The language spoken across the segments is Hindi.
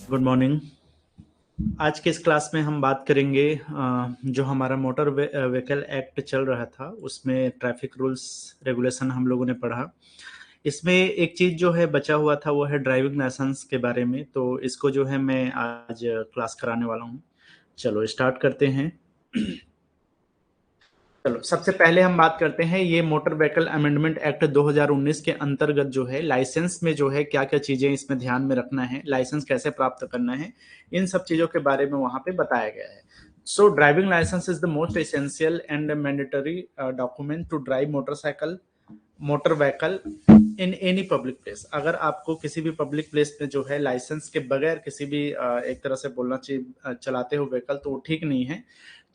Good morning. आज के इस क्लास में हम बात करेंगे जो हमारा मोटर व्हीकल एक्ट चल रहा था उसमें ट्रैफिक रूल्स रेगुलेशन हम लोगों ने पढ़ा। इसमें एक चीज जो है बचा हुआ था वो है ड्राइविंग लाइसेंस के बारे में, तो इसको जो है मैं आज क्लास कराने वाला हूँ। चलो स्टार्ट करते हैं। चलो सबसे पहले हम बात करते हैं ये मोटर व्हीकल अमेंडमेंट एक्ट 2019 के अंतर्गत जो है लाइसेंस में जो है क्या क्या चीजें इसमें ध्यान में रखना है, लाइसेंस कैसे प्राप्त करना है, इन सब चीजों के बारे में वहां पे बताया गया है। So driving licence is the most essential and mandatory document to drive motorcycle motor vehicle in any public place. अगर आपको किसी भी पब्लिक प्लेस में जो है लाइसेंस के बगैर किसी भी एक तरह से बोलना चाहिए चलाते हो व्हीकल तो वो ठीक नहीं है।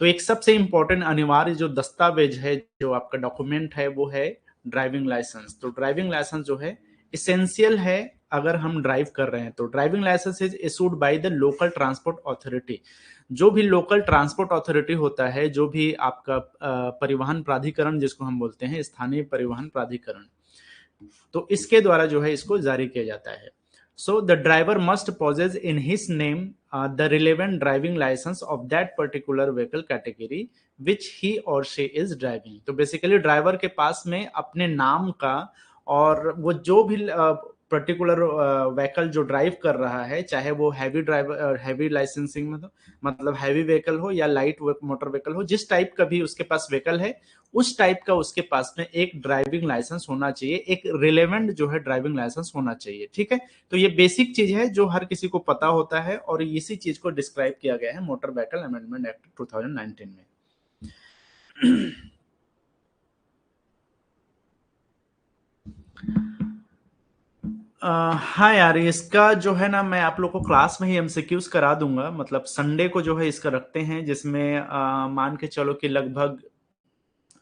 तो एक सबसे इंपॉर्टेंट अनिवार्य जो दस्तावेज है, जो आपका डॉक्यूमेंट है, वो है ड्राइविंग लाइसेंस। तो ड्राइविंग लाइसेंस जो है इसेंशियल है अगर हम ड्राइव कर रहे हैं। तो driving licence is issued by the local transport authority. जो भी लोकल ट्रांसपोर्ट अथॉरिटी होता है, जो भी आपका परिवहन प्राधिकरण जिसको हम बोलते हैं, स्थानीय परिवहन प्राधिकरण, तो इसके द्वारा जो है इसको जारी किया जाता है। So the driver must possess in his name the relevant driving licence of that particular vehicle category which he or she is driving. तो बेसिकली ड्राइवर के पास में अपने नाम का और वो जो भी पर्टिकुलर व्हीकल जो ड्राइव कर रहा है, चाहे वो हैवी ड्राइवर हैवी लाइसेंसिंग में मतलब हैवी व्हीकल हो या लाइट मोटर व्हीकल हो, जिस टाइप का भी उसके पास व्हीकल है उस टाइप का उसके पास में एक ड्राइविंग लाइसेंस होना चाहिए, एक रिलेवेंट जो है ड्राइविंग लाइसेंस होना चाहिए। ठीक है, तो ये बेसिक चीज है जो हर किसी को पता होता है और इसी चीज को डिस्क्राइब किया गया है मोटर व्हीकल अमेंडमेंट एक्ट 2019 में। हाँ यार, इसका जो है ना मैं आप लोग को क्लास में ही एमसीक्यूज करा दूंगा। मतलब संडे को जो है इसका रखते हैं, जिसमें मान के चलो कि लगभग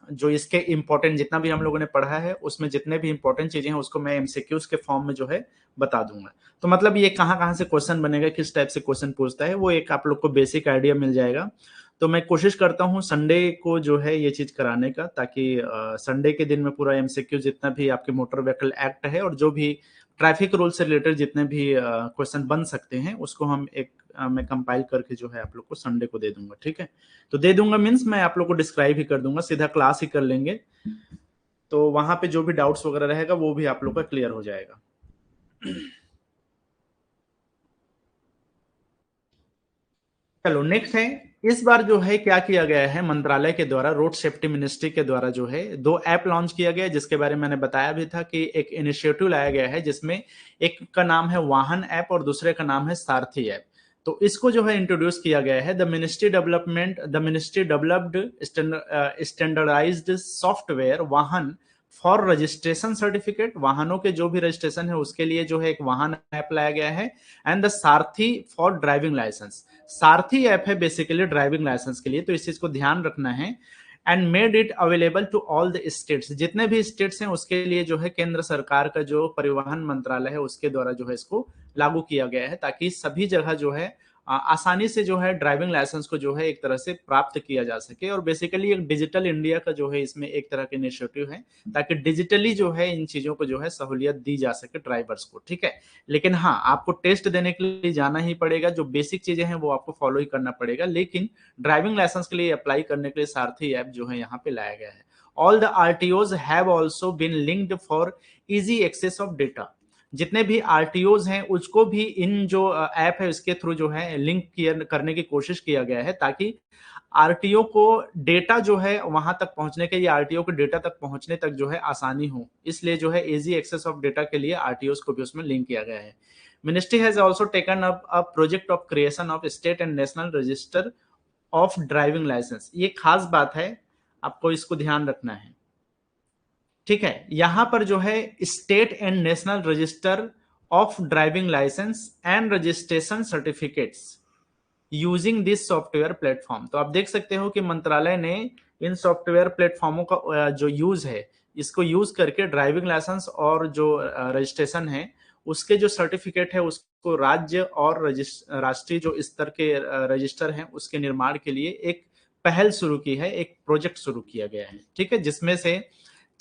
जो इसके इंपॉर्टेंट जितना भी हम लोगों ने पढ़ा है उसमें जितने भी इंपॉर्टेंट चीजें हैं उसको मैं एमसीक्यूज के फॉर्म में जो है बता दूंगा। तो मतलब ये कहाँ कहाँ से क्वेश्चन बनेगा, किस टाइप से क्वेश्चन पूछता है, वो एक आप लोग को बेसिक आइडिया मिल जाएगा। तो मैं कोशिश करता हूँ संडे को जो है ये चीज कराने का, ताकि संडे के दिन में पूरा एमसीक्यू जितना भी आपके मोटर व्हीकल एक्ट है और जो भी ट्रैफिक रूल से रिलेटेड जितने भी क्वेश्चन बन सकते हैं उसको हम एक मैं कंपाइल करके जो है आप लोग को संडे को दे दूंगा। ठीक है, तो दे दूंगा मीन्स मैं आप लोग को डिस्क्राइब ही कर दूंगा, सीधा क्लास ही कर लेंगे। तो वहां पे जो भी डाउट्स वगैरह रहेगा वो भी आप लोग का क्लियर हो जाएगा। चलो नेक्स्ट है, इस बार जो है क्या किया गया है मंत्रालय के द्वारा, रोड सेफ्टी मिनिस्ट्री के द्वारा जो है 2 ऐप लॉन्च किया गया है, जिसके बारे में मैंने बताया भी था कि एक इनिशिएटिव लाया गया है जिसमें एक का नाम है वाहन ऐप और दूसरे का नाम है सारथी ऐप। तो इसको जो है इंट्रोड्यूस किया गया है। The ministry developed standardised software Vahan for registration certificate. वाहनों के जो भी रजिस्ट्रेशन है उसके लिए जो है एक वाहन ऐप लाया गया है। And the Sarathi for driving licence. Sarathi app है बेसिकली ड्राइविंग लाइसेंस के लिए, तो इस चीज को ध्यान रखना है। And made it available to all the states. जितने भी स्टेट्स हैं उसके लिए जो है केंद्र सरकार का जो परिवहन मंत्रालय है उसके द्वारा जो है इसको लागू किया गया है, ताकि सभी जगह जो है आसानी से जो है ड्राइविंग लाइसेंस को जो है एक तरह से प्राप्त किया जा सके। और बेसिकली एक डिजिटल इंडिया का जो है इसमें एक तरह का इनिशिएटिव है, ताकि डिजिटली जो है इन चीजों को जो है सहूलियत दी जा सके ड्राइवर्स को। ठीक है, लेकिन हाँ आपको टेस्ट देने के लिए जाना ही पड़ेगा, जो बेसिक चीजें हैं वो आपको फॉलो ही करना पड़ेगा। लेकिन ड्राइविंग लाइसेंस के लिए अप्लाई करने के लिए सारथी ऐप जो है यहाँ पे लाया गया है। All the RTOs have also been linked for easy access of data. जितने भी आरटीओज हैं उसको भी इन जो ऐप है उसके थ्रू जो है लिंक करने की कोशिश किया गया है, ताकि आरटीओ को डेटा जो है वहां तक पहुंचने के, या आरटीओ को डेटा तक पहुंचने तक जो है आसानी हो, इसलिए जो है इजी एक्सेस ऑफ डेटा के लिए आरटीओ को भी उसमें लिंक किया गया है। Ministry has also taken up a project of creation of state and national register of driving licence. ये खास बात है, आपको इसको ध्यान रखना है। ठीक है, यहां पर जो है state and national register of driving licence and registration certificates using this software platform. तो आप देख सकते हो कि मंत्रालय ने इन सॉफ्टवेयर प्लेटफॉर्मों का जो यूज है इसको यूज करके ड्राइविंग लाइसेंस और जो रजिस्ट्रेशन है उसके जो सर्टिफिकेट है उसको राज्य और राष्ट्रीय जो स्तर के रजिस्टर हैं उसके निर्माण के लिए एक पहल शुरू की है, एक प्रोजेक्ट शुरू किया गया है, ठीक है, जिसमें से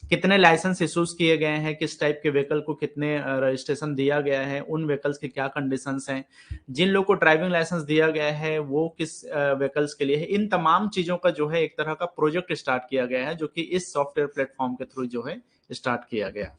कितने लाइसेंस इशूज किए गए हैं, किस टाइप के व्हीकल को कितने रजिस्ट्रेशन दिया गया है, उन व्हीकल्स की क्या कंडीशंस हैं, जिन लोग को ड्राइविंग लाइसेंस दिया गया है वो किस व्हीकल्स के लिए है, इन तमाम चीजों का जो है एक तरह का प्रोजेक्ट स्टार्ट किया गया है, जो कि इस सॉफ्टवेयर प्लेटफॉर्म के थ्रू जो है स्टार्ट किया गया।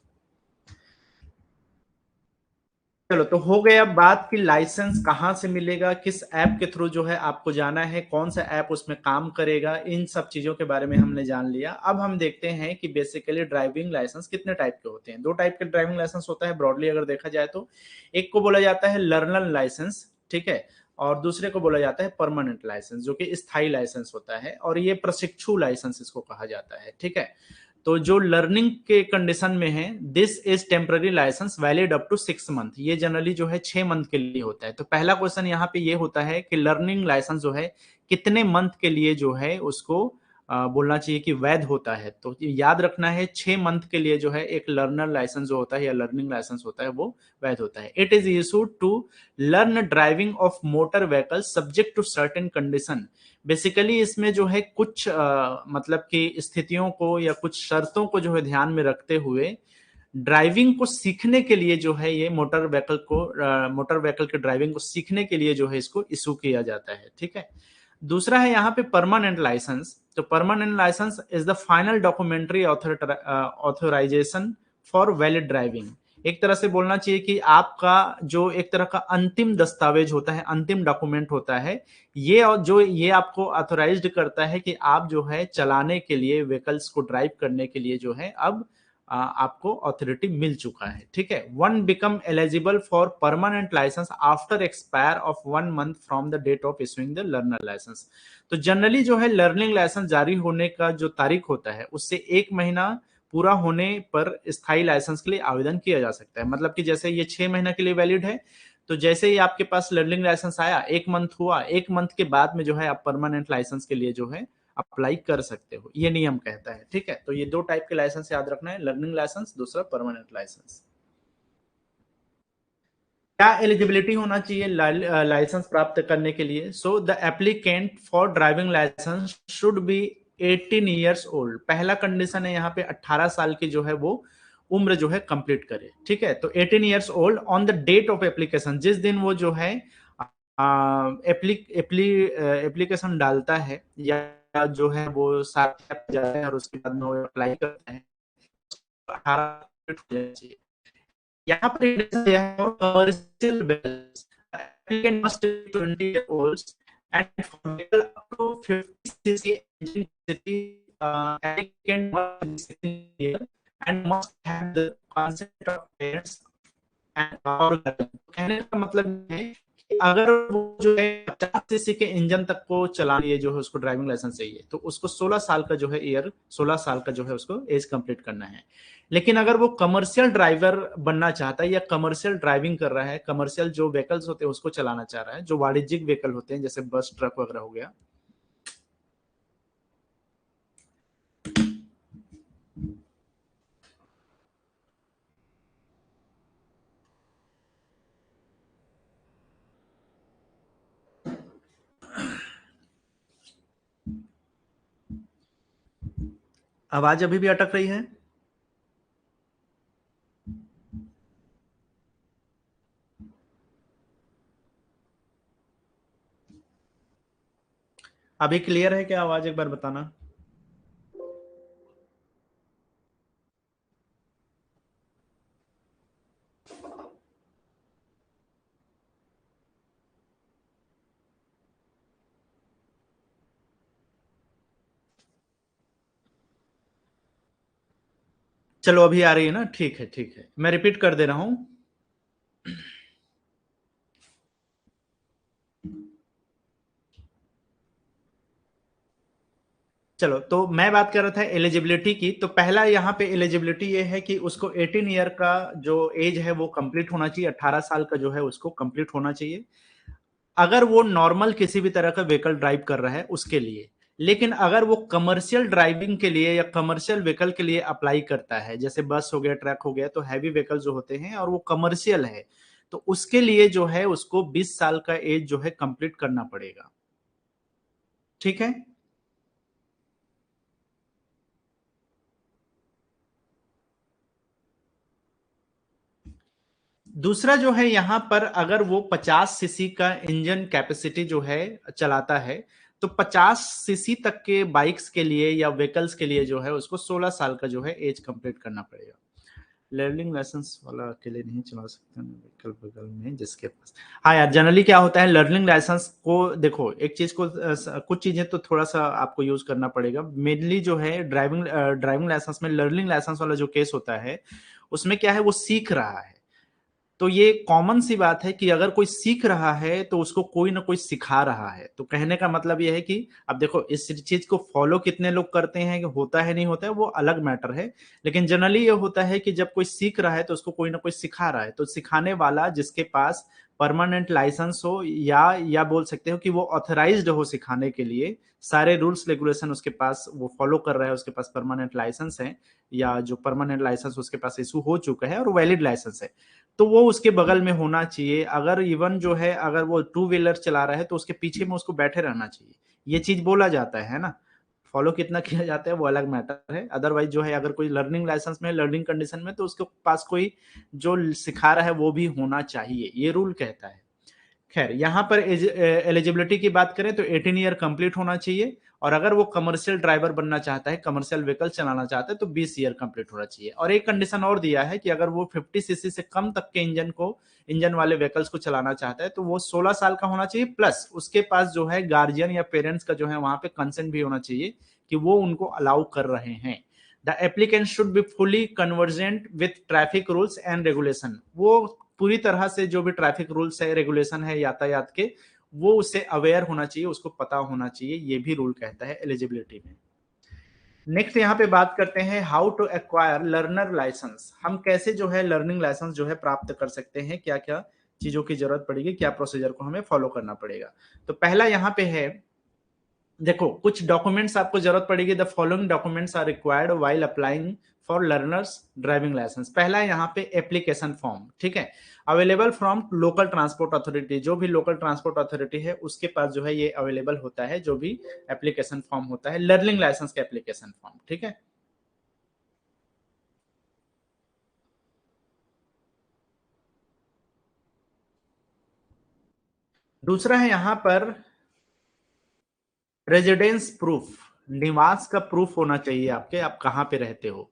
चलो, तो हो गया बात कि लाइसेंस कहाँ से मिलेगा, किस ऐप के थ्रू जो है आपको जाना है, कौन सा ऐप उसमें काम करेगा, इन सब चीजों के बारे में हमने जान लिया। अब हम देखते हैं कि बेसिकली ड्राइविंग लाइसेंस कितने टाइप के होते हैं। दो टाइप के ड्राइविंग लाइसेंस होता है ब्रॉडली अगर देखा जाए तो। एक को बोला जाता है लर्नर लाइसेंस, ठीक है, और दूसरे को बोला जाता है परमानेंट लाइसेंस, जो कि स्थायी लाइसेंस होता है, और ये प्रशिक्षु लाइसेंस इसको कहा जाता है, ठीक है। तो जो लर्निंग के कंडीशन में है, this is temporary licence valid up to 6 month, ये जनरली जो है 6 मंथ के लिए होता है। तो पहला क्वेश्चन यहाँ पे ये होता है कि लर्निंग लाइसेंस जो है कितने मंथ के लिए जो है उसको बोलना चाहिए कि वैध होता है। तो याद रखना है 6 मंथ के लिए जो है एक लर्नर लाइसेंस जो होता है या लर्निंग लाइसेंस होता है वो वैध होता है। It is issued to learn driving of motor vehicle subject to certain condition. Basically इसमें जो है कुछ मतलब कि स्थितियों को या कुछ शर्तों को जो है ध्यान में रखते हुए ड्राइविंग को सीखने के लिए जो है ये मोटर व्हीकल के ड्राइविंग को सीखने के लिए जो है इसको इशू किया जाता है, ठीक है। दूसरा है यहाँ पे परमानेंट लाइसेंस। तो permanent licence is the final documentary authorisation for valid driving. एक तरह से बोलना चाहिए कि आपका जो एक तरह का अंतिम दस्तावेज होता है, अंतिम डॉक्यूमेंट होता है ये, और जो ये आपको ऑथोराइज्ड करता है कि आप जो है चलाने के लिए, व्हीकल्स को ड्राइव करने के लिए जो है अब आपको अथॉरिटी मिल चुका है, ठीक है। One become eligible for permanent licence after expire of 1 month from the date of issuing the learner licence. तो जनरली जो है लर्निंग लाइसेंस जारी होने का जो तारीख होता है उससे 1 महीना पूरा होने पर स्थायी लाइसेंस के लिए आवेदन किया जा सकता है। मतलब कि जैसे ये 6 महीना के लिए वैलिड है, तो जैसे ही आपके पास लर्निंग लाइसेंस आया, 1 मंथ हुआ, 1 मंथ के बाद में जो है आप परमानेंट लाइसेंस के लिए जो है अप्लाई कर सकते हो, ये नियम कहता है, ठीक है। तो ये दो टाइप के लाइसेंस याद रखना है, लर्निंग लाइसेंस, दूसरा परमानेंट लाइसेंस। क्या एलिजिबिलिटी होना चाहिए लाइसेंस प्राप्त करने के लिए? So the applicant for driving licence should be 18 years old. पहला कंडीशन है यहाँ पे 18 साल की जो है वो उम्र जो है कंप्लीट करे, ठीक है। तो 18 years old on the date of application, जिस दिन वो जो है एप्लीकेशन डालता है या जो है वो साथ जाता है और उसके बाद में वो अप्लाई करता है, 18 यहाँ पर commercial vehicles applicant must be 20 years old and for vehicle up to 50 cc engine capacity, applicant must be 16 years and must have the consent of parents and or कहने का मतलब है कि अगर वो जो है 50 सीसी के इंजन तक को चलाने लिए जो है उसको ड्राइविंग लाइसेंस चाहिए, तो उसको 16 साल का जो है 16 साल का जो है उसको एज कंप्लीट करना है। लेकिन अगर वो कमर्शियल ड्राइवर बनना चाहता है या कमर्शियल ड्राइविंग कर रहा है, कमर्शियल जो व्हीकल्स होते हैं उसको चलाना चाह रहा है, जो वाणिज्यिक व्हीकल होते हैं जैसे बस, ट्रक वगैरह हो गया। आवाज अभी भी अटक रही है? अभी क्लियर है क्या आवाज? एक बार बताना। चलो अभी आ रही है ना? ठीक है, ठीक है, मैं रिपीट कर दे रहा हूं। चलो, तो मैं बात कर रहा था एलिजिबिलिटी की। तो पहला यहाँ पे एलिजिबिलिटी ये है कि उसको 18 ईयर का जो एज है वो कंप्लीट होना चाहिए, 18 साल का जो है उसको कंप्लीट होना चाहिए, अगर वो नॉर्मल किसी भी तरह का व्हीकल ड्राइव कर रहा है उसके लिए। लेकिन अगर वो कमर्शियल ड्राइविंग के लिए या कमर्शियल व्हीकल के लिए अप्लाई करता है, जैसे बस हो गया, ट्रक हो गया, तो हैवी व्हीकल जो होते हैं और वो कमर्शियल है, तो उसके लिए जो है उसको 20 साल का एज जो है कंप्लीट करना पड़ेगा, ठीक है। दूसरा जो है यहाँ पर अगर वो 50 सीसी का इंजन कैपेसिटी जो है चलाता है, तो 50 सीसी तक के बाइक्स के लिए या व्हीकल्स के लिए जो है उसको 16 साल का जो है एज कंप्लीट करना पड़ेगा। लर्निंग लाइसेंस वाला अकेले नहीं चला सकते व्हीकल बगल में जिसके पास। हाँ यार, जनरली क्या होता है लर्निंग लाइसेंस को, देखो एक चीज को कुछ चीजें तो थोड़ा सा आपको यूज करना पड़ेगा। मेनली जो है ड्राइविंग लाइसेंस में लर्निंग लाइसेंस वाला जो केस होता है उसमें क्या है, वो सीख रहा है। तो ये कॉमन सी बात है कि अगर कोई सीख रहा है तो उसको कोई ना कोई सिखा रहा है। तो कहने का मतलब ये है कि अब देखो इस चीज को फॉलो कितने लोग करते हैं, कि होता है नहीं होता है वो अलग मैटर है, लेकिन जनरली ये होता है कि जब कोई सीख रहा है तो उसको कोई ना कोई सिखा रहा है। तो सिखाने वाला जिसके पास परमानेंट लाइसेंस हो या बोल सकते हो कि वो ऑथराइज्ड हो सिखाने के लिए, सारे रूल्स रेगुलेशन उसके पास वो फॉलो कर रहा है, उसके पास परमानेंट लाइसेंस है, या जो परमानेंट लाइसेंस उसके पास इशू हो चुका है और वैलिड लाइसेंस है, तो वो उसके बगल में होना चाहिए। अगर इवन जो है अगर वो टू व्हीलर चला रहा है तो उसके पीछे में उसको बैठे रहना चाहिए। ये चीज बोला जाता है ना। फॉलो कितना किया जाता है वो अलग मैटर है। अदरवाइज जो है अगर कोई लर्निंग लाइसेंस में, लर्निंग कंडीशन में, तो उसके पास कोई जो सिखा रहा है वो भी होना चाहिए, ये रूल कहता है। खैर यहाँ पर एलिजिबिलिटी की बात करें तो 18 ईयर कंप्लीट होना चाहिए, और अगर वो कमर्शियल ड्राइवर बनना चाहता है, कमर्शियल व्हीकल चलाना चाहता है, तो 20 ईयर कंप्लीट होना चाहिए। और एक कंडीशन और दिया है कि अगर वो 50 सीसी से कम तक के इंजन वाले व्हीकल्स को चलाना चाहता है तो वो 16 साल का होना चाहिए, प्लस उसके पास जो है गार्जियन या पेरेंट्स का जो है वहां पे कंसेंट भी होना चाहिए कि वो उनको अलाउ कर रहे हैं। The applicant should be fully convergent with traffic rules and regulation. वो पूरी तरह से जो भी ट्रैफिक रूल्स है, रेगुलेशन है यातायात के, वो उससे अवेयर होना चाहिए, उसको पता होना चाहिए। ये भी रूल कहता है एलिजिबिलिटी में। नेक्स्ट यहाँ पे बात करते हैं how to acquire learner licence. हम कैसे जो है लर्निंग लाइसेंस जो है प्राप्त कर सकते हैं, क्या क्या चीजों की जरूरत पड़ेगी, क्या प्रोसीजर को हमें फॉलो करना पड़ेगा। तो पहला यहाँ पे है, देखो कुछ डॉक्यूमेंट्स आपको जरूरत पड़ेगी। The following documents are required while applying for learners driving licence. पहला है यहाँ पे एप्लीकेशन फॉर्म, ठीक है, available from local transport authority. जो भी लोकल ट्रांसपोर्ट अथॉरिटी है उसके पास जो है ये अवेलेबल होता है, जो भी एप्लीकेशन फॉर्म होता है, लर्निंग लाइसेंस का एप्लीकेशन फॉर्म, ठीक है। दूसरा है यहाँ पर रेजिडेंस प्रूफ। निवास का प्रूफ होना चाहिए आपके, आप कहाँ पे रहते हो।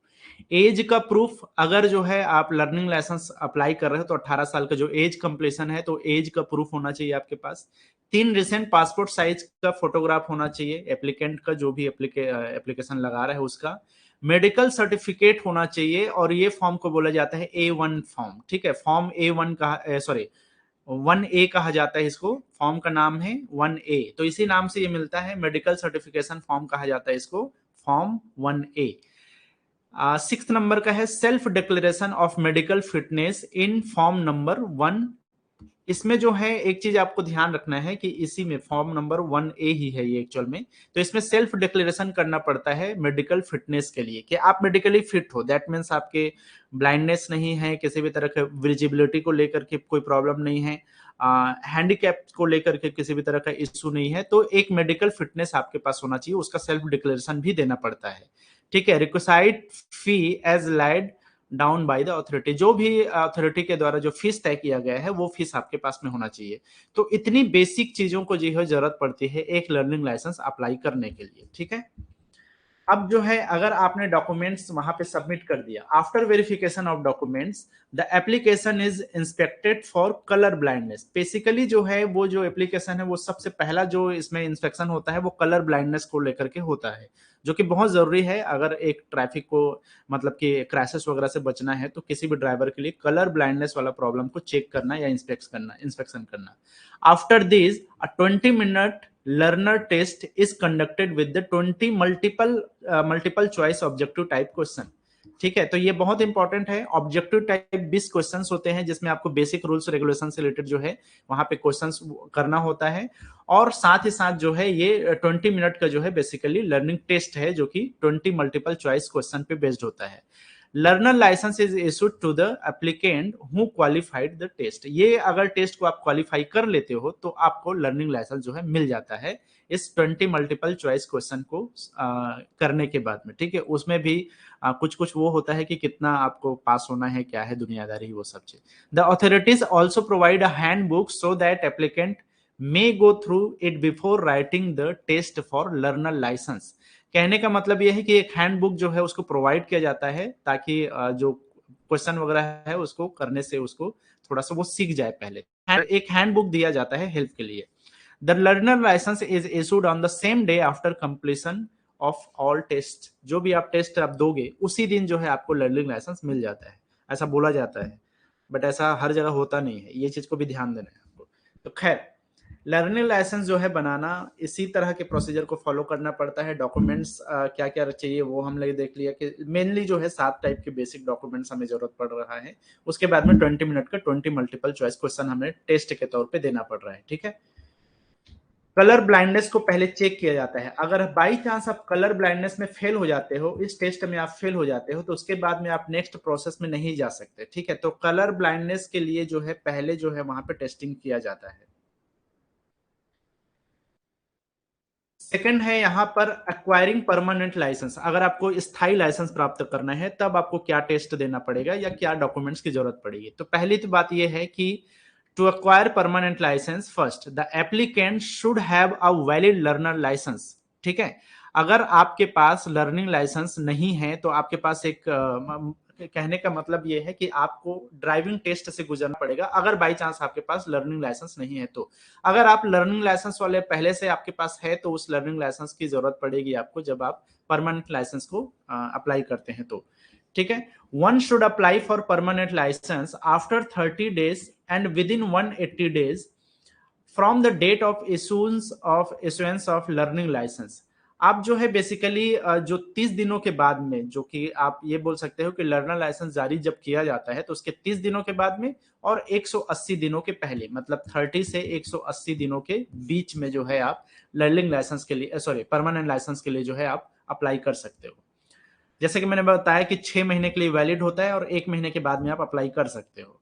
एज का प्रूफ, अगर जो है आप लर्निंग लाइसेंस अप्लाई कर रहे हो तो 18 साल का जो एज कंप्लीशन है, तो एज का प्रूफ होना चाहिए आपके पास। 3 रिसेंट पासपोर्ट साइज का फोटोग्राफ होना चाहिए एप्लीकेंट का, जो भी एप्लीकेशन लगा रहा है उसका। मेडिकल सर्टिफिकेट होना चाहिए, और ये फॉर्म को बोला जाता है A1 फॉर्म, ठीक है। फॉर्म A1 का, सॉरी 1A कहा जाता है इसको, फॉर्म का नाम है 1A, तो इसी नाम से ये मिलता है, मेडिकल सर्टिफिकेशन फॉर्म कहा जाता है इसको, फॉर्म 1A। 6 नंबर का है self declaration of medical fitness in form number 1। इसमें जो है एक चीज आपको ध्यान रखना है कि इसी में फॉर्म नंबर 1A ही है ये एक्चुअल में, तो इसमें सेल्फ डिक्लेरेशन करना पड़ता है मेडिकल फिटनेस के लिए, कि आप मेडिकली फिट हो। दैट मीन्स आपके ब्लाइंडनेस नहीं है, किसी भी तरह के विजिबिलिटी को लेकर के कोई प्रॉब्लम नहीं है, हैंडीकैप को लेकर के किसी भी तरह का इश्यू नहीं है, तो एक मेडिकल फिटनेस आपके पास होना चाहिए, उसका सेल्फ डिक्लेरेशन भी देना पड़ता है, ठीक है। Required fee as laid down by the authority. जो भी अथॉरिटी के द्वारा जो फीस तय किया गया है वो फीस आपके पास में होना चाहिए। तो इतनी बेसिक चीजों को जो है जरूरत पड़ती है एक लर्निंग लाइसेंस अप्लाई करने के लिए, ठीक है। अब जो है अगर आपने डॉक्यूमेंट्स वहां पे सबमिट कर दिया, after verification of documents the application is inspected for colour blindness. Basically जो है वो जो एप्लीकेशन है वो सबसे पहला जो इसमें इंस्पेक्शन होता है वो कलर ब्लाइंडनेस को लेकर के होता है, जो कि बहुत जरूरी है। अगर एक ट्रैफिक को मतलब कि क्रैशेस वगैरह से बचना है तो किसी भी ड्राइवर के लिए कलर ब्लाइंडनेस वाला प्रॉब्लम को चेक करना या इंस्पेक्शन करना। After this a 20-minute learner test is conducted with the 20 multiple choice objective type question, ठीक है। तो ये बहुत इंपॉर्टेंट है। ऑब्जेक्टिव टाइप 20 क्वेश्चंस होते हैं जिसमें आपको बेसिक रूल्स रेगुलेशन से रिलेटेड जो है वहां पे क्वेश्चंस करना होता है, और साथ ही साथ जो है ये 20 मिनट का जो है बेसिकली लर्निंग टेस्ट है, जो कि 20 मल्टीपल चॉइस क्वेश्चन पे बेस्ड होता है। Learner licence is issued to the applicant who qualified the test. ये अगर टेस्ट को आप क्वालिफाई कर लेते हो तो आपको लर्निंग लाइसेंस जो है मिल जाता है इस 20 मल्टीपल चॉइस क्वेश्चन को करने के बाद में। ठीक है, उसमें भी कुछ कुछ वो होता है कि कितना आपको पास होना है, क्या है दुनियादारी, वो सब चीज। The authorities also provide a handbook so that applicant may go through it before writing the test for learner licence. कहने का मतलब यह है कि एक हैंड बुक जो है उसको प्रोवाइड किया जाता है ताकि जो क्वेश्चन वगैरह है उसको करने से उसको थोड़ा सा वो सीख जाए पहले। एक हैंड बुक दिया जाता है हेल्प के लिए। The learner licence is issued on the same day after completion of all test. जो भी आप टेस्ट आप दोगे उसी दिन जो है आपको लर्निंग लाइसेंस मिल जाता है, ऐसा बोला जाता है, बट ऐसा हर जगह होता नहीं है, ये चीज को भी ध्यान देना है आपको। तो खैर, लर्निंग लाइसेंस जो है बनाना इसी तरह के प्रोसीजर को फॉलो करना पड़ता है। डॉक्यूमेंट्स क्या क्या चाहिए वो हम लोग देख लिया कि मेनली जो है 7 टाइप के बेसिक डॉक्यूमेंट्स हमें जरूरत पड़ रहा है। उसके बाद में 20 मिनट का 20 मल्टीपल चॉइस क्वेश्चन हमें टेस्ट के तौर पे देना पड़ रहा है। ठीक है, कलर ब्लाइंडनेस को पहले चेक किया जाता है। अगर बाई चांस आप कलर ब्लाइंडनेस में फेल हो जाते हो, इस टेस्ट में आप फेल हो जाते हो, तो उसके बाद में आप नेक्स्ट प्रोसेस में नहीं जा सकते। ठीक है, तो कलर ब्लाइंडनेस के लिए जो है पहले जो है वहां पे टेस्टिंग किया जाता है। सेकंड है यहाँ पर एक्वायरिंग परमानेंट लाइसेंस। अगर आपको स्थायी लाइसेंस प्राप्त करना है तब आपको क्या टेस्ट देना पड़ेगा या क्या डॉक्यूमेंट्स की जरूरत पड़ेगी। तो पहली तो बात यह है कि to acquire permanent licence first the applicant should have a valid learner licence. ठीक है, अगर आपके पास लर्निंग लाइसेंस नहीं है तो आपके पास एक कहने का मतलब ये है कि आपको ड्राइविंग टेस्ट से गुजरना पड़ेगा अगर बाई चांस आपके पास लर्निंग लाइसेंस नहीं है तो। अगर आप लर्निंग लाइसेंस वाले पहले से आपके पास है तो उस लर्निंग लाइसेंस की जरूरत पड़ेगी आपको जब आप परमानेंट लाइसेंस को अप्लाई करते हैं तो। ठीक है, one should apply for permanent licence after 30 days and within 180 days from the date of issuance of learning licence. आप जो है बेसिकली जो 30 दिनों के बाद में, जो कि आप ये बोल सकते हो कि लर्नर लाइसेंस जारी जब किया जाता है तो उसके 30 दिनों के बाद में और 180 दिनों के पहले, मतलब 30 से 180 दिनों के बीच में जो है आप लर्निंग लाइसेंस के लिए सॉरी परमानेंट लाइसेंस के लिए जो है आप अप्लाई कर सकते हो। जैसे कि मैंने बताया कि 6 महीने के लिए वैलिड होता है और 1 महीने के बाद में आप अप्लाई कर सकते हो।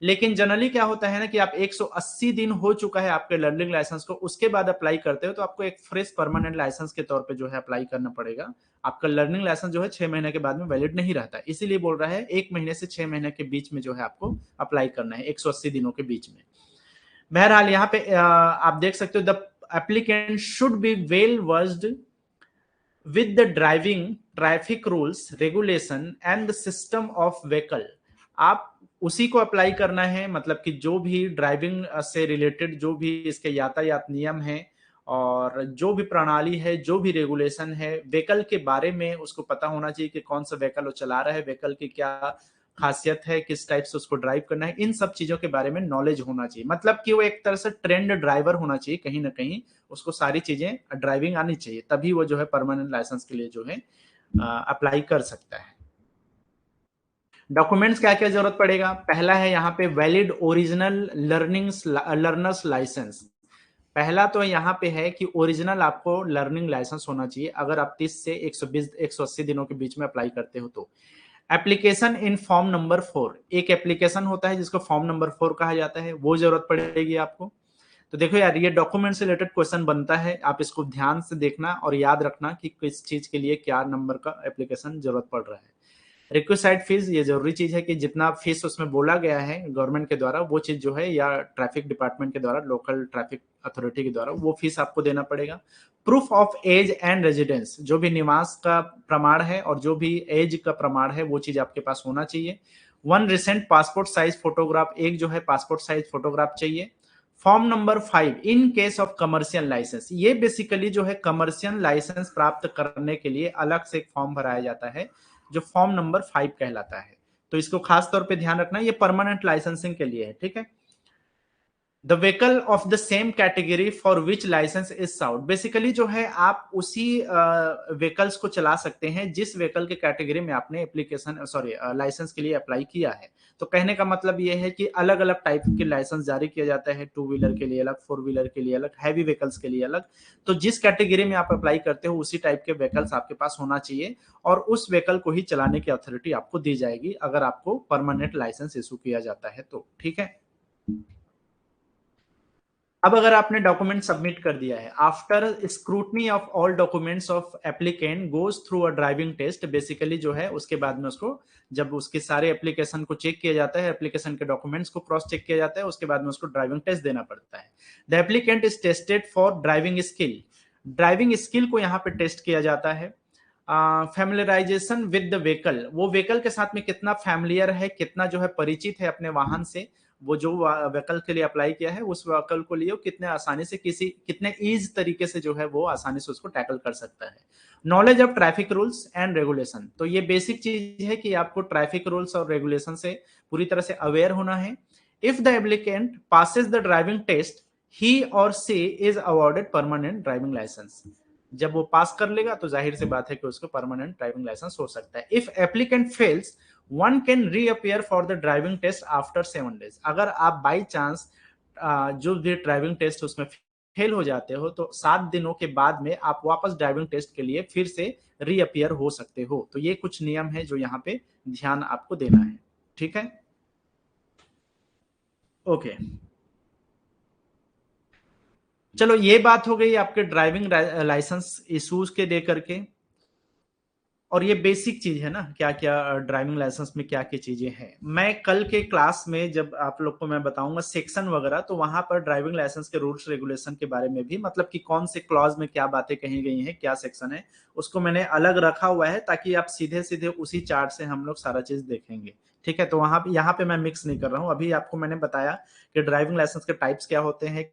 लेकिन जनरली क्या होता है ना कि आप 180 दिन हो चुका है आपके लर्निंग लाइसेंस को, उसके बाद अप्लाई करते हो तो आपको एक फ्रेश परमानेंट लाइसेंस के तौर पे जो है अप्लाई करना पड़ेगा। आपका लर्निंग लाइसेंस जो है 6 महीने के बाद में वैलिड नहीं रहता, इसीलिए बोल रहा है 1 महीने से 6 महीने के बीच में जो है आपको अप्लाई करना है, 180 दिनों के बीच में। बहरहाल यहाँ पे आप देख सकते हो the applicant should be well versed with the driving traffic rules regulation and the system of vehicle। आप उसी को अप्लाई करना है, मतलब कि जो भी ड्राइविंग से रिलेटेड जो भी इसके यातायात नियम है और जो भी प्रणाली है, जो भी रेगुलेशन है व्हीकल के बारे में उसको पता होना चाहिए कि कौन सा व्हीकल वो चला रहा है, व्हीकल की क्या खासियत है, किस टाइप से उसको ड्राइव करना है, इन सब चीजों के बारे में नॉलेज होना चाहिए। मतलब कि वो एक तरह से ट्रेंड ड्राइवर होना चाहिए, कहीं ना कहीं उसको सारी चीजें ड्राइविंग आनी चाहिए, तभी वो जो है परमानेंट लाइसेंस के लिए जो है अप्लाई कर सकता है। डॉक्यूमेंट्स क्या क्या जरूरत पड़ेगा, पहला है यहाँ पे वैलिड ओरिजिनल लर्नर्स लाइसेंस। पहला तो यहाँ पे है कि ओरिजिनल आपको लर्निंग लाइसेंस होना चाहिए अगर आप 30 से 120 180 दिनों के बीच में अप्लाई करते हो तो। एप्लीकेशन इन फॉर्म नंबर 4, एक एप्लीकेशन होता है जिसको फॉर्म नंबर 4 कहा जाता है, वो जरूरत पड़ेगी आपको। तो देखो यार, ये डॉक्यूमेंट से रिलेटेड क्वेश्चन बनता है, आप इसको ध्यान से देखना और याद रखना कि किस चीज के लिए क्या नंबर का एप्लीकेशन जरूरत पड़ रहा है। रिक्वेस्ट फीस, ये जरूरी चीज है कि जितना फीस उसमें बोला गया है गवर्नमेंट के द्वारा वो चीज जो है, या ट्रैफिक डिपार्टमेंट के द्वारा, लोकल ट्रैफिक अथॉरिटी के द्वारा वो फीस आपको देना पड़ेगा। Proof of age and residence, जो भी निवास का प्रमाण है और जो भी एज का प्रमाण है वो चीज आपके पास होना चाहिए। 1 रिसेंट पासपोर्ट साइज फोटोग्राफ, एक जो है पासपोर्ट साइज फोटोग्राफ चाहिए। Form number 5 in case of commercial licence, ये बेसिकली जो है कमर्शियल लाइसेंस प्राप्त करने के लिए अलग से एक फॉर्म भराया जाता है जो फॉर्म नंबर 5 कहलाता है। तो इसको खास तौर पे ध्यान रखना, ये परमानेंट लाइसेंसिंग के लिए है। ठीक है, the vehicle of the same category for which licence is sought. Basically जो है आप उसी व्हीकल्स को चला सकते हैं जिस व्हीकल के कैटेगरी में आपने एप्लीकेशन सॉरी लाइसेंस के लिए अप्लाई किया है। तो कहने का मतलब ये है कि अलग अलग टाइप के लाइसेंस जारी किया जाता है, टू व्हीलर के लिए अलग, फोर व्हीलर के लिए अलग, हैवी व्हीकल्स के लिए अलग। तो जिस कैटेगरी में आप अप्लाई करते हो उसी टाइप के व्हीकल्स आपके पास होना चाहिए और उस व्हीकल को ही चलाने की अथॉरिटी आपको दी जाएगी अगर आपको परमानेंट लाइसेंस इशू किया जाता है तो। ठीक है। अब अगर आपने डॉक्यूमेंट सबमिट कर दिया है, after scrutiny of all documents of applicant goes through a driving test. Basically जो है उसके बाद में उसको जब उसके सारे एप्लीकेशन को चेक किया जाता है, एप्लीकेशन के डॉक्यूमेंट्स को क्रॉस चेक किया जाता है, उसके बाद में उसको ड्राइविंग टेस्ट देना पड़ता है। The applicant is tested for driving skill. Driving skill को यहाँ पे टेस्ट किया जाता है। फैमिलियराइजेशन विद द व्हीकल, वो व्हीकल के साथ में कितना फैमिलियर है, कितना जो है परिचित है अपने वाहन से, वो जो व्हीकल के लिए अप्लाई किया है उस व्हीकल को लिए कितने आसानी से कितने ईज तरीके से जो है वो आसानी से उसको टैकल कर सकता है। Knowledge of traffic rules and regulation, तो ये बेसिक चीज है कि आपको ट्रैफिक रूल्स और रेगुलेशन से पूरी तरह से अवेयर होना है। If the applicant passes the driving test he or she is awarded permanent driving licence. जब वो पास कर लेगा तो जाहिर सी बात है कि उसको परमानेंट ड्राइविंग लाइसेंस हो सकता है। If applicant fails one can reappear for the driving test after 7 days। अगर आप बाई चांस जो भी ड्राइविंग टेस्ट उसमें फेल हो जाते हो तो 7 दिनों के बाद में आप वापस ड्राइविंग टेस्ट के लिए फिर से रीअपियर हो सकते हो। तो ये कुछ नियम है जो यहाँ पे ध्यान आपको देना है। ठीक है, ओके। चलो ये बात हो गई आपके ड्राइविंग लाइसेंस इश्यूज के दे करके। और ये बेसिक चीज है ना, क्या क्या ड्राइविंग लाइसेंस में क्या क्या चीजें हैं। मैं कल के क्लास में जब आप लोग को मैं बताऊंगा सेक्शन वगैरह, तो वहां पर ड्राइविंग लाइसेंस के रूल्स रेगुलेशन के बारे में भी, मतलब कि कौन से क्लॉज में क्या बातें कही गई हैं, क्या सेक्शन है, उसको मैंने अलग रखा हुआ है ताकि आप सीधे सीधे उसी चार्ट से हम लोग सारा चीज देखेंगे। ठीक है, तो वहां यहाँ पे मैं मिक्स नहीं कर रहा हूँ। अभी आपको मैंने बताया कि ड्राइविंग लाइसेंस के टाइप्स क्या होते हैं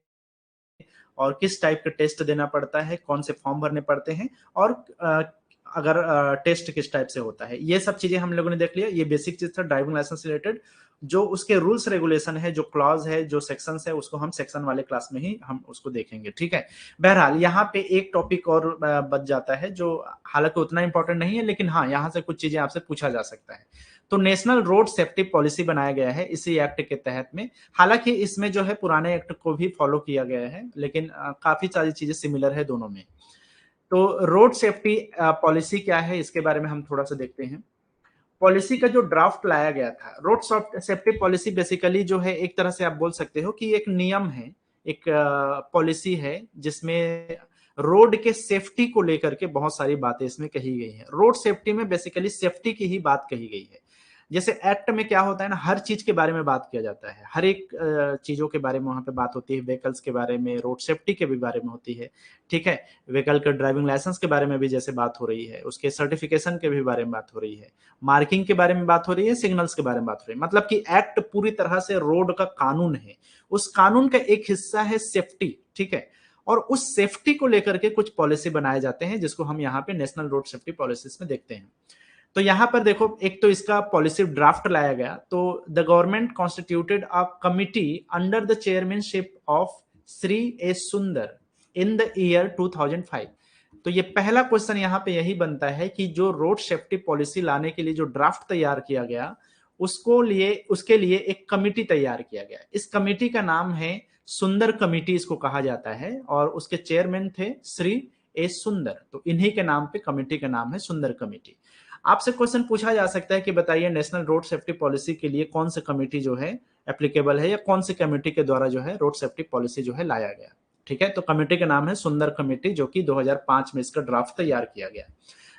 और किस टाइप के टेस्ट देना पड़ता है, कौन से फॉर्म भरने पड़ते हैं, और अगर टेस्ट किस टाइप से होता है, ये सब चीजें हम लोगों ने देख लिया। ये बेसिक चीज था ड्राइविंग लाइसेंस रिलेटेड। जो उसके रूल्स रेगुलेशन है, जो क्लॉज है, जो सेक्शंस है, उसको हम सेक्शन वाले क्लास में ही हम उसको देखेंगे। ठीक है, बहरहाल यहाँ पे एक टॉपिक और बच जाता है जो हालांकि उतना इंपॉर्टेंट नहीं है, लेकिन हाँ यहाँ से कुछ चीजें आपसे पूछा जा सकता है। तो नेशनल रोड सेफ्टी पॉलिसी बनाया गया है इसी एक्ट के तहत में। हालांकि इसमें जो है पुराने एक्ट को भी फॉलो किया गया है, लेकिन काफी सारी चीजें सिमिलर है दोनों में। तो रोड सेफ्टी पॉलिसी क्या है इसके बारे में हम थोड़ा सा देखते हैं। पॉलिसी का जो ड्राफ्ट लाया गया था, रोड सेफ्टी पॉलिसी बेसिकली जो है एक तरह से आप बोल सकते हो कि एक नियम है, एक पॉलिसी है जिसमें रोड के सेफ्टी को लेकर के बहुत सारी बातें इसमें कही गई हैं। रोड सेफ्टी में बेसिकली सेफ्टी की ही बात कही गई है। जैसे एक्ट में क्या होता है ना, हर चीज के बारे में बात किया जाता है, हर एक चीजों के बारे में वहां पे बात होती है, व्हीकल्स के बारे में, रोड सेफ्टी के भी बारे में होती है। ठीक है, व्हीकल के ड्राइविंग लाइसेंस के बारे में भी जैसे बात हो रही है, उसके सर्टिफिकेशन के भी बारे में बात हो रही है, मार्किंग के बारे में बात हो रही है, सिग्नल्स के बारे में बात हो रही है। मतलब कि एक्ट पूरी तरह से रोड का कानून है, उस कानून का एक हिस्सा है सेफ्टी। ठीक है, और उस सेफ्टी को लेकर के कुछ पॉलिसी बनाए जाते हैं जिसको हम यहाँ पे नेशनल रोड सेफ्टी पॉलिसीज में देखते हैं। तो यहां पर देखो, एक तो इसका पॉलिसी ड्राफ्ट लाया गया, तो the government constituted a committee under the chairmanship of Shri A Sundar in the year 2005। तो ये पहला क्वेश्चन यहाँ पे यही बनता है कि जो रोड सेफ्टी पॉलिसी लाने के लिए जो ड्राफ्ट तैयार किया गया, उसके लिए एक कमिटी तैयार किया गया। इस कमिटी का नाम है सुंदर कमिटी, इसको कहा जाता है, और उसके चेयरमैन थे श्री ए सुंदर। तो इन्हीं के नाम पे कमिटी का नाम है सुंदर कमिटी। आपसे क्वेश्चन पूछा जा सकता है कि बताइए नेशनल रोड सेफ्टी पॉलिसी के लिए कौन सी कमेटी जो है एप्लीकेबल है, या कौन सी कमेटी के द्वारा जो है रोड सेफ्टी पॉलिसी जो है लाया गया। ठीक है, तो कमेटी का नाम है सुंदर कमेटी, जो कि 2005 में इसका ड्राफ्ट तैयार किया गया।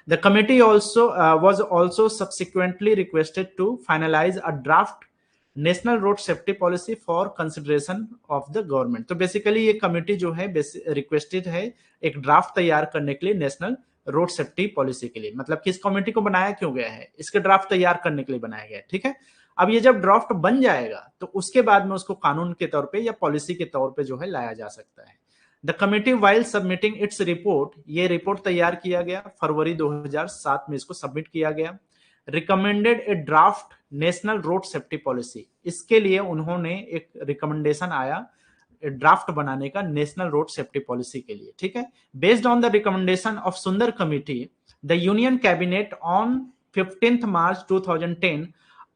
The committee also was also subsequently requested to finalise a draft national road safety policy for consideration of the government. तो बेसिकली ये कमेटी जो है रिक्वेस्टेड है एक ड्राफ्ट तैयार करने के लिए नेशनल रोड सेफ्टी पॉलिसी के लिए। मतलब कि इस कमेटी को बनाया क्यों गया है, इसके ड्राफ्ट तैयार करने के लिए बनाया गया है। ठीक है, अब ये जब ड्राफ्ट बन जाएगा तो उसके बाद में उसको कानून के तौर पे या पॉलिसी के तौर पे जो है लाया जा सकता है। The committee while submitting its report, ये रिपोर्ट तैयार किया गया फरवरी 2007 में, इसको सबमिट किया गया। रिकमेंडेड ए draft national road safety policy, इसके लिए उन्होंने एक रिकमेंडेशन आया ड्राफ्ट बनाने का नेशनल रोड सेफ्टी पॉलिसी के लिए, ठीक है। Based on the recommendation of Sundar committee, the union cabinet on 15 March 2010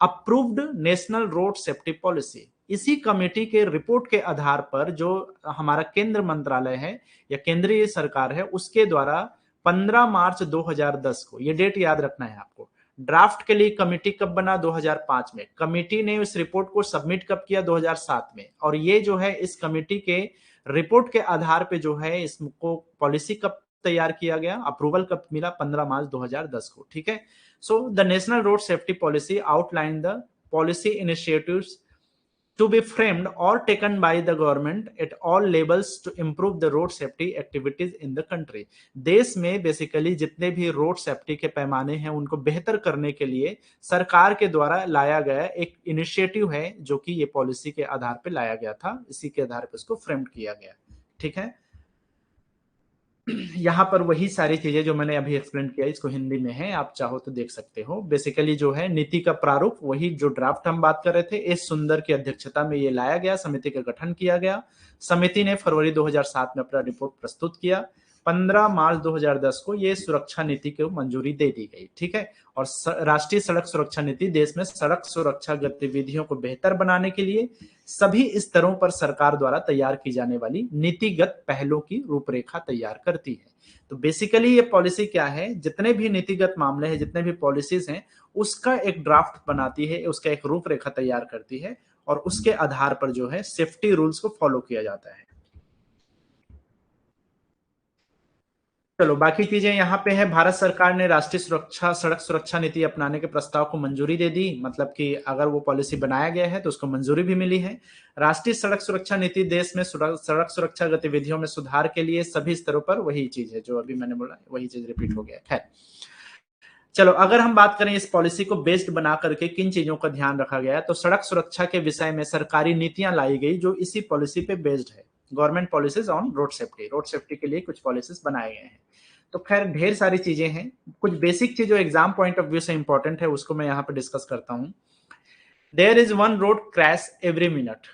approved national road safety policy. इसी कमेटी के रिपोर्ट के आधार पर जो हमारा केंद्र मंत्रालय है या केंद्रीय सरकार है, उसके द्वारा 15 मार्च 2010 को, ये डेट याद रखना है आपको। ड्राफ्ट के लिए कमेटी कब बना? 2005 में। कमेटी ने इस रिपोर्ट को सबमिट कब किया? 2007 में। और ये जो है इस कमेटी के रिपोर्ट के आधार पे जो है इसको पॉलिसी कब तैयार किया गया, अप्रूवल कब मिला? 15 मार्च 2010 को, ठीक है। So the national road safety policy outline the policy initiatives to be framed or taken by the government at all levels to improve the road safety activities in the country। देश में बेसिकली जितने भी रोड सेफ्टी के पैमाने हैं उनको बेहतर करने के लिए सरकार के द्वारा लाया गया एक इनिशिएटिव है, जो कि ये पॉलिसी के आधार पर लाया गया था, इसी के आधार पर इसको फ्रेम्ड किया गया, ठीक है। यहाँ पर वही सारी चीजें जो मैंने अभी एक्सप्लेन किया, इसको हिंदी में है, आप चाहो तो देख सकते हो। बेसिकली जो है नीति का प्रारूप, वही जो ड्राफ्ट हम बात कर रहे थे, एस सुंदर की अध्यक्षता में ये लाया गया, समिति का गठन किया गया। समिति ने फरवरी 2007 में अपना रिपोर्ट प्रस्तुत किया। 15 मार्च 2010 को ये सुरक्षा नीति को मंजूरी दे दी गई, ठीक है। और राष्ट्रीय सड़क सुरक्षा नीति देश में सड़क सुरक्षा गतिविधियों को बेहतर बनाने के लिए सभी स्तरों पर सरकार द्वारा तैयार की जाने वाली नीतिगत पहलों की रूपरेखा तैयार करती है। तो बेसिकली ये पॉलिसी क्या है, जितने भी नीतिगत मामले हैं, जितने भी पॉलिसीज हैं, उसका एक ड्राफ्ट बनाती है, उसका एक रूपरेखा तैयार करती है, और उसके आधार पर जो है सेफ्टी रूल्स को फॉलो किया जाता है। चलो बाकी चीजें यहाँ पे है। भारत सरकार ने राष्ट्रीय सुरक्षा सड़क सुरक्षा नीति अपनाने के प्रस्ताव को मंजूरी दे दी, मतलब कि अगर वो पॉलिसी बनाया गया है तो उसको मंजूरी भी मिली है। राष्ट्रीय सड़क सुरक्षा नीति देश में सड़क सुरक्षा गतिविधियों में सुधार के लिए सभी स्तरों पर, वही चीज है जो अभी मैंने बोला, वही चीज रिपीट हो गया। खैर चलो, अगर हम बात करें इस पॉलिसी को बेस्ड बना करके किन चीजों का ध्यान रखा गया, तो सड़क सुरक्षा के विषय में सरकारी नीतियां लाई गई जो इसी पॉलिसी पे बेस्ड है। Government policies on road safety के लिए कुछ पॉलिसीज बनाए गए हैं। तो खैर ढेर सारी चीजें हैं। कुछ बेसिक चीज जो एग्जाम पॉइंट ऑफ व्यू से इंपॉर्टेंट है उसको मैं यहाँ पे डिस्कस करता हूँ। There is 1 road crash every minute.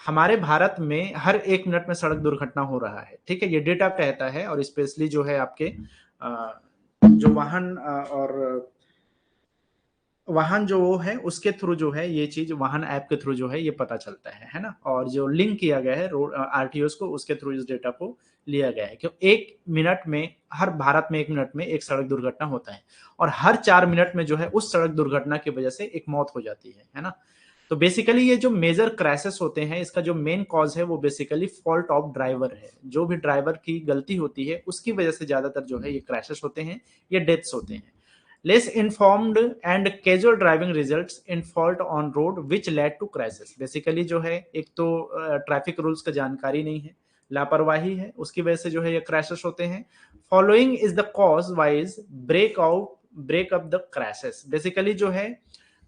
हमारे भारत में हर 1 मिनट में सड़क दुर्घटना हो रहा है, ठीक है। ये डेटा कहता है, और स्पेशली जो है आपके जो वाहन जो वो है उसके थ्रू जो है ये चीज, वाहन ऐप के थ्रू जो है ये पता चलता है ना। और जो लिंक किया गया है रोड आरटीओ को, उसके थ्रू इस डेटा को लिया गया है कि 1 मिनट में, हर भारत में 1 मिनट में एक सड़क दुर्घटना होता है, और हर 4 मिनट में जो है उस सड़क दुर्घटना की वजह से एक मौत हो जाती है ना। तो बेसिकली ये जो मेजर क्रैशेस होते हैं, इसका जो मेन कॉज है वो बेसिकली फॉल्ट ऑफ ड्राइवर है। जो भी ड्राइवर की गलती होती है उसकी वजह से ज्यादातर जो है ये क्रैशेस होते हैं, ये डेथ्स होते हैं। Less informed and casual driving results in fault on road which led to crashes. Basically जो है एक तो ट्रैफिक रूल्स का जानकारी नहीं है, लापरवाही है, उसकी वजह से जो है ये क्रैशेस होते हैं। Following is the cause wise break up the crashes. Basically जो है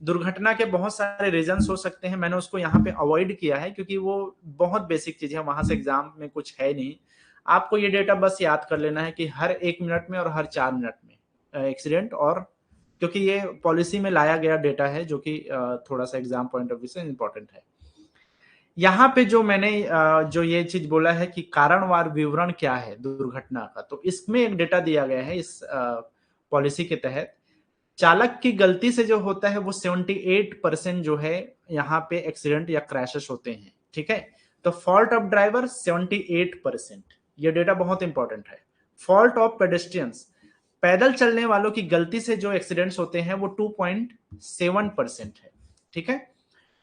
दुर्घटना के बहुत सारे रीजंस हो सकते हैं, मैंने उसको यहाँ पे अवॉइड किया है क्योंकि वो बहुत बेसिक चीज है, वहां से एग्जाम में कुछ है नहीं। आपको ये डेटा बस याद कर लेना है कि हर 1 मिनट में और हर 4 मिनट में एक्सीडेंट, और क्योंकि ये पॉलिसी में लाया गया डेटा है जो कि थोड़ा सा एग्जाम पॉइंट ऑफ व्यू से इंपॉर्टेंट है। यहाँ पे जो मैंने जो ये चीज बोला है कि कारणवार विवरण क्या है दुर्घटना का, तो इसमें एक डेटा दिया गया है इस पॉलिसी के तहत। चालक की गलती से जो होता है वो 78% जो है यहाँ पे एक्सीडेंट या क्रैशेस होते हैं, ठीक है। तो फॉल्ट ऑफ ड्राइवर 78%, ये डेटा बहुत इंपॉर्टेंट है। फॉल्ट ऑफ पेडेस्ट्रियंस, पैदल चलने वालों की गलती से जो एक्सीडेंट्स होते हैं वो 2.7% है, ठीक है।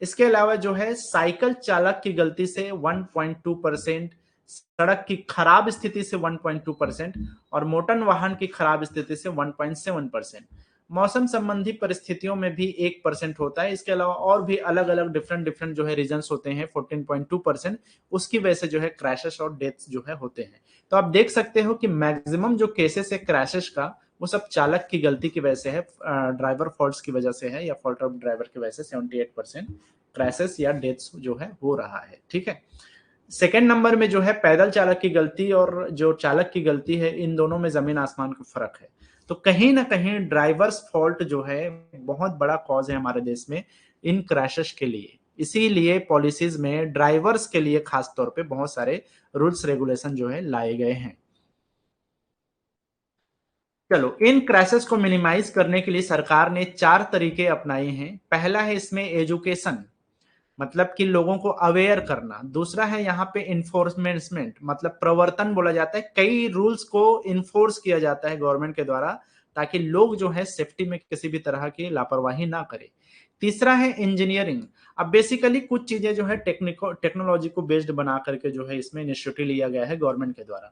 इसके अलावा जो है साइकिल चालक की गलती से 1.2%, सड़क की खराब स्थिति से 1.2%, और मोटर वाहन की खराब स्थिति से 1.7%। मौसम संबंधी परिस्थितियों में भी 1% होता है। इसके अलावा और भी अलग अलग डिफरेंट जो है रीजंस होते हैं, 14.2%, उसकी वजह से जो है क्रैशेस और डेथ्स जो है होते हैं। तो आप देख सकते हो कि मैक्सिमम जो केसेस है क्रैशेस का, वो सब चालक की गलती की वजह से है, ड्राइवर फॉल्ट्स की वजह से है, या फॉल्ट ऑफ ड्राइवर की वजह से 78% क्रैशेस या डेथ्स जो है हो रहा है, ठीक है। सेकेंड नंबर में जो है पैदल चालक की गलती और जो चालक की गलती है, इन दोनों में जमीन आसमान का फर्क है। तो कहीं ना कहीं ड्राइवर्स फॉल्ट जो है बहुत बड़ा कॉज है हमारे देश में इन क्रैशेस के लिए, इसीलिए पॉलिसीज में ड्राइवर्स के लिए खास तौर पे बहुत सारे रूल्स रेगुलेशन जो है लाए गए हैं। चलो, इन क्रैशेस को मिनिमाइज करने के लिए सरकार ने 4 तरीके अपनाए हैं। पहला है इसमें एजुकेशन, मतलब कि लोगों को अवेयर करना। दूसरा है यहाँ पे इन्फोर्समेंट, मतलब प्रवर्तन बोला जाता है, कई रूल्स को इन्फोर्स किया जाता है गवर्नमेंट के द्वारा, ताकि लोग जो है सेफ्टी में किसी भी तरह की लापरवाही ना करें। तीसरा है इंजीनियरिंग। अब बेसिकली कुछ चीजें जो है टेक्नोलॉजी को बेस्ड बना करके जो है इसमें इनिशिएटिव लिया गया है गवर्नमेंट के द्वारा।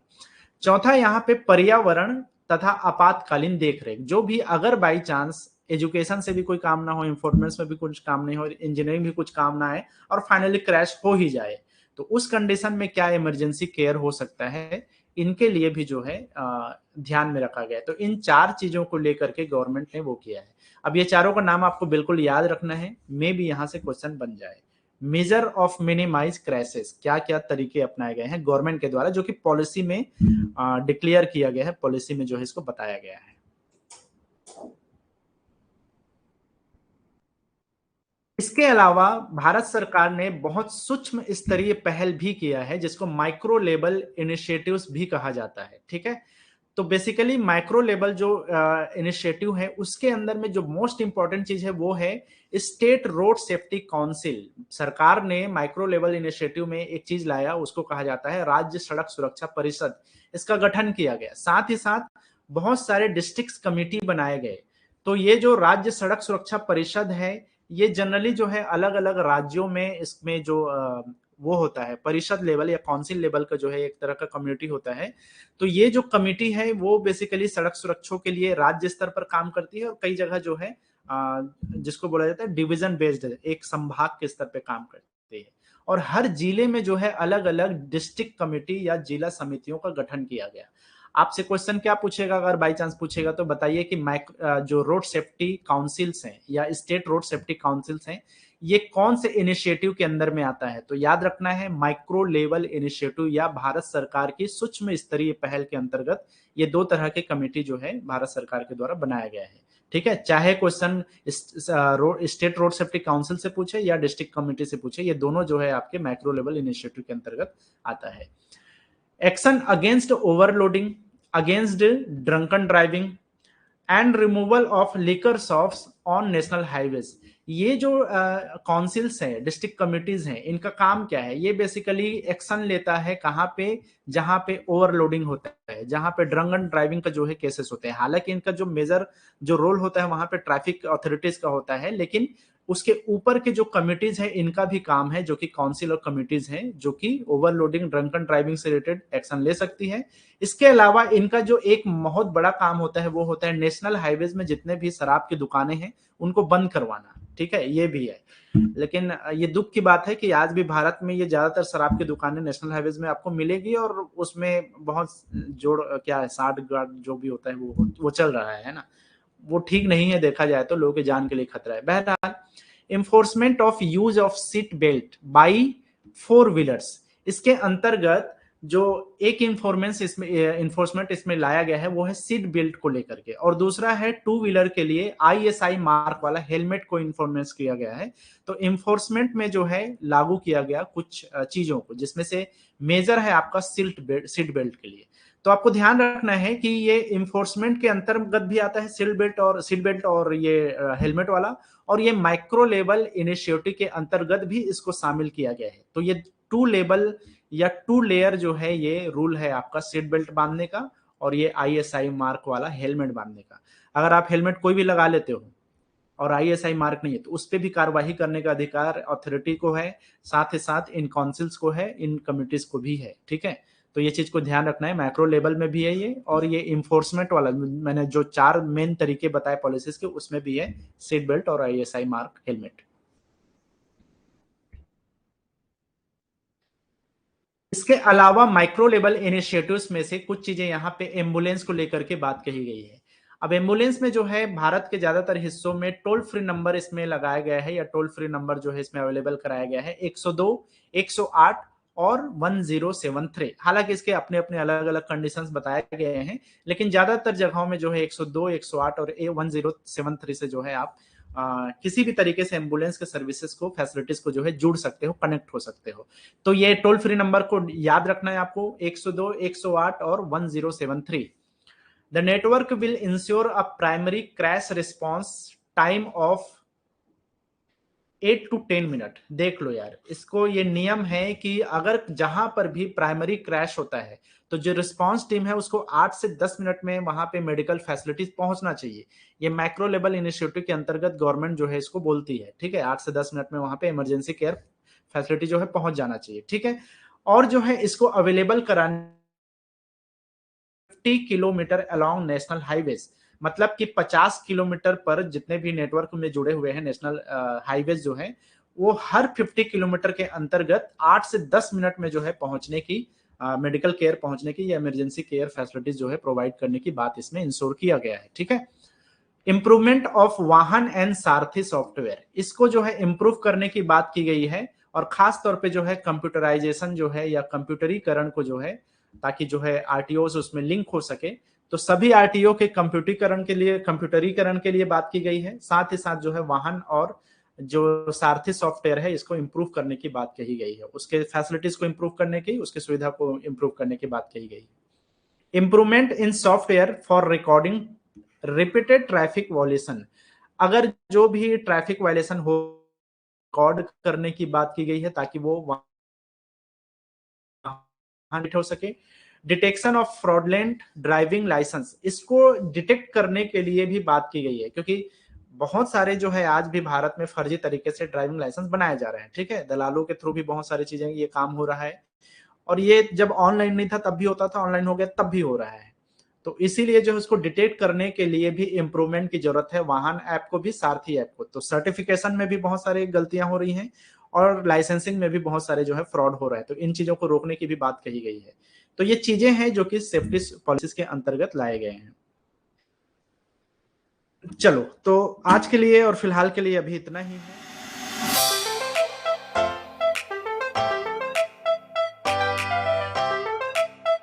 चौथा यहाँ पे पर्यावरण तथा आपातकालीन देखरेख, जो भी अगर बाई चांस एजुकेशन से भी कोई काम ना हो, इन्फॉर्मेशन में भी कुछ काम नहीं हो, इंजीनियरिंग भी कुछ काम ना आए और फाइनली क्रैश हो ही जाए, तो उस कंडीशन में क्या इमरजेंसी केयर हो सकता है, इनके लिए भी जो है ध्यान में रखा गया है। तो इन 4 चीजों को लेकर के गवर्नमेंट ने वो किया है। अब ये चारों का नाम आपको बिल्कुल याद रखना है, मे भी यहां से क्वेश्चन बन जाए। मेजर ऑफ मिनिमाइज क्रैशेस, क्या क्या तरीके अपनाए गए हैं गवर्नमेंट के द्वारा, जो कि पॉलिसी में डिक्लेयर किया गया है, पॉलिसी में जो है इसको बताया गया है। इसके अलावा भारत सरकार ने बहुत सूक्ष्म स्तरीय पहल भी किया है, जिसको माइक्रो लेवल इनिशिएटिव्स भी कहा जाता है। ठीक है, तो बेसिकली माइक्रो लेवल जो इनिशिएटिव है, उसके अंदर में जो मोस्ट इंपॉर्टेंट चीज है वो है स्टेट रोड सेफ्टी काउंसिल। सरकार ने माइक्रो लेवल इनिशिएटिव में एक चीज लाया, उसको कहा जाता है राज्य सड़क सुरक्षा परिषद। इसका गठन किया गया, साथ ही साथ बहुत सारे डिस्ट्रिक्ट कमेटी बनाए गए। तो ये जो राज्य सड़क सुरक्षा परिषद है, ये जनरली जो है अलग अलग राज्यों में इसमें जो वो होता है परिषद लेवल या काउंसिल लेवल का जो है एक तरह का कम्युनिटी होता है। तो ये जो कमिटी है वो बेसिकली सड़क सुरक्षा के लिए राज्य स्तर पर काम करती है, और कई जगह जो है जिसको बोला जाता है डिवीजन बेस्ड, एक संभाग के स्तर पे काम करती है। और हर जिले में जो है अलग अलग डिस्ट्रिक्ट कमेटी या जिला समितियों का गठन किया गया। आपसे क्वेश्चन क्या पूछेगा, अगर बाई चांस पूछेगा तो बताइए कि जो रोड सेफ्टी काउंसिल्स हैं या स्टेट रोड सेफ्टी काउंसिल्स हैं, ये कौन से इनिशिएटिव के अंदर में आता है। तो याद रखना है माइक्रो लेवल इनिशिएटिव या भारत सरकार की सूक्ष्म स्तरीय पहल के अंतर्गत ये 2 तरह के कमेटी जो है भारत सरकार के द्वारा बनाया गया है। ठीक है, चाहे question state road safety council से पूछे या डिस्ट्रिक्ट कमेटी से पूछे, ये दोनों जो है आपके माइक्रो लेवल इनिशिएटिव के अंतर्गत आता है। Action against overloading, against drunken driving and removal of liquor shops on national highways. ये जो काउंसिल्स हैं, डिस्ट्रिक्ट कमिटीज हैं, इनका काम क्या है, ये बेसिकली एक्शन लेता है कहाँ पे, जहां पे ओवरलोडिंग होता है, जहां पे ड्रंक एंड ड्राइविंग का जो है केसेस होते हैं। हालांकि इनका जो मेजर जो रोल होता है वहां पे ट्रैफिक अथॉरिटीज का होता है, लेकिन उसके ऊपर के जो कमिटीज है इनका भी काम है, जो कि काउंसिल और कमिटीज हैं, जो कि ओवरलोडिंग ड्रंक एंड ड्राइविंग से रिलेटेड एक्शन ले सकती है। इसके अलावा इनका जो एक बहुत बड़ा काम होता है वो होता है नेशनल हाईवेज में जितने भी शराब की दुकानें हैं उनको बंद करवाना। ठीक है, ये भी है, लेकिन ये दुख की बात है कि आज भी भारत में ये ज्यादातर शराब की दुकानें नेशनल हाईवेज में आपको मिलेगी, और उसमें बहुत जोड़ क्या है, साठ गार्ड जो भी होता है वो चल रहा है ना, वो ठीक नहीं है, देखा जाए तो लोगों की जान के लिए खतरा है। बहरहाल, enforcement of use of seat belt by 4 wheelers, इसके अंतर्गत जो एक इन्फोर्समेंट इसमें लाया गया है वो है सीट बेल्ट को लेकर के, और दूसरा है 2 व्हीलर के लिए ISI मार्क वाला हेलमेट को इन्फोर्मेंस किया गया है। तो इन्फोर्समेंट में जो है लागू किया गया कुछ चीजों को, जिसमें से मेजर है आपका सीट बेल्ट के लिए। तो आपको ध्यान रखना है कि ये इन्फोर्समेंट के अंतर्गत भी आता है सीट बेल्ट और ये हेलमेट वाला, और ये माइक्रो लेवल इनिशिएटिव के अंतर्गत भी इसको शामिल किया गया है। तो ये 2 लेवल या 2 लेयर जो है ये रूल है आपका सीट बेल्ट बांधने का और ये ISI मार्क वाला हेलमेट बांधने का। अगर आप हेलमेट कोई भी लगा लेते हो और ISI मार्क नहीं है तो उस पर भी कार्यवाही करने का अधिकार अथॉरिटी को है, साथ ही साथ इन काउंसिल्स को है, इन कमिटीज को भी है। ठीक है, तो ये चीज को ध्यान रखना है, मैक्रो लेवल में भी है ये, और ये इन्फोर्समेंट वाला मैंने जो 4 मेन तरीके बताए पॉलिसीज के उसमें भी है सीट बेल्ट और ISI मार्क हेलमेट। इसके अलावा माइक्रो लेवल इनिशिएटिव्स में से कुछ चीजें यहाँ पे एम्बुलेंस को लेकर के बात कही गई है। अब एम्बुलेंस में जो है भारत के ज्यादातर हिस्सों में टोल फ्री नंबर इसमें लगाया गया है, या टोल फ्री नंबर जो है इसमें अवेलेबल कराया गया है 102, 108 और 1073। हालांकि इसके अपने अपने अलग अलग कंडीशंस बताए गए हैं, लेकिन ज्यादातर जगहों में जो है 102, 108 और 1073 से जो है आप किसी भी तरीके से एम्बुलेंस के सर्विसेज को, फैसिलिटीज को जो है जुड़ सकते हो, कनेक्ट हो सकते हो। तो ये टोल फ्री नंबर को याद रखना है आपको, 102, 108 और 1073। The network will ensure a primary crash response time of 8 to 10 minute. देख लो यार, इसको ये नियम है कि अगर जहां पर भी प्राइमरी क्रैश होता है तो जो रिस्पांस टीम है उसको 8 से 10 मिनट में वहां पे मेडिकल फैसिलिटीज पहुंचना चाहिए। ये मैक्रो लेवल इनिशिएटिव के अंतर्गत गवर्नमेंट जो है इसको बोलती है, ठीक है, 8 से 10 मिनट में वहां पे इमरजेंसी केयर फैसिलिटी जो है पहुंच जाना चाहिए, ठीक है। और जो है इसको अवेलेबल कराने 50 किलोमीटर अलोंग नेशनल हाईवेज, मतलब कि 50 किलोमीटर पर जितने भी नेटवर्क में जुड़े हुए हैं नेशनल हाईवेज जो है, वो हर 50 किलोमीटर के अंतर्गत 8 से 10 मिनट में जो है पहुंचने की, मेडिकल केयर पहुंचने की या इमरजेंसी केयर फैसिलिटीज जो है प्रोवाइड करने की बात इसमें इंश्योर किया गया है, ठीक है। इंप्रूवमेंट ऑफ वाहन एंड सारथी सॉफ्टवेयर, इसको जो है इंप्रूव करने की बात की गई है, और खास तौर पे जो है कंप्यूटराइजेशन जो है या कंप्यूटरीकरण को जो है, ताकि जो है आरटीओ उसमें लिंक हो सके, तो सभी आरटीओ के कंप्यूटरीकरण के लिए बात की गई है। साथ ही साथ जो है वाहन और जो सारथी सॉफ्टवेयर है इसको इंप्रूव करने की बात कही गई है, उसके फैसिलिटीज को इंप्रूव करने की, उसकी सुविधा को इंप्रूव करने की बात कही गई है। Improvement in software for recording repeated traffic violation, अगर जो भी ट्रैफिक वायलेशन हो रिकॉर्ड करने की बात की गई है ताकि वो हो सके। Detection of fraudulent driving licence, इसको डिटेक्ट करने के लिए भी बात की गई है, क्योंकि बहुत सारे जो है आज भी भारत में फर्जी तरीके से ड्राइविंग लाइसेंस बनाए जा रहे हैं, ठीक है, दलालों के थ्रू भी बहुत सारी चीजें ये काम हो रहा है, और ये जब ऑनलाइन नहीं था तब भी होता था, ऑनलाइन हो गया तब भी हो रहा है। तो इसीलिए जो उसको डिटेक्ट करने के लिए भी इंप्रूवमेंट की जरूरत है, वाहन ऐप को भी, सारथी ऐप को। तो सर्टिफिकेशन में भी बहुत सारी गलतियां हो रही हैं और लाइसेंसिंग में भी बहुत सारे जो है फ्रॉड हो रहा है, तो इन चीजों को रोकने की भी बात कही गई है। तो ये चीजें हैं जो कि सेफ्टी पॉलिसीज के अंतर्गत लाए गए हैं। चलो, तो आज के लिए और फिलहाल के लिए अभी इतना ही है।